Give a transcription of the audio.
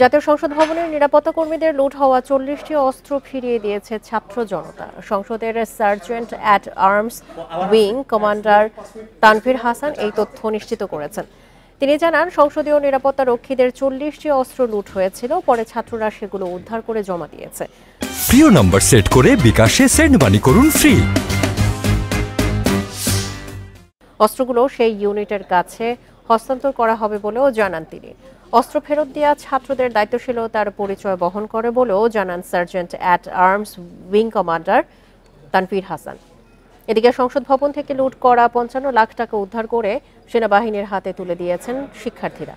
জাতীয় সংসদ ভবনের নিরাপত্তা কর্মীদের লুট হওয়া 40টি অস্ত্র ফিরিয়ে দিয়েছে ছাত্র জনতা। সংসদের sergeant at arms wing commander Tanvir Hasan এই তথ্য নিশ্চিত করেছেন। তিনি জানান, সংসদীয় নিরাপত্তা রক্ষীদের 40টি অস্ত্র লুট হয়েছিল, পরে ছাত্ররা সেগুলো উদ্ধার করে জমা দিয়েছে। প্রিয় নম্বর সেট করে বিকাশে সেন্ড মানি করুন ফ্রি। অস্ত্রগুলো সেই ইউনিটের কাছে হস্তান্তর করা হবে বলেও জানান তিনি। অস্ত্র ফেরত দেওয়া ছাত্রদের দায়িত্বশীলতার পরিচয় বহন করে বলেও জানান sergeant at arms wing commander Tanvir Hasan. এদিকে সংসদ ভবন থেকে লুট করা 55 লাখ টাকা উদ্ধার করে সেনাবাহিনীর হাতে তুলে দিয়েছেন শিক্ষার্থীরা।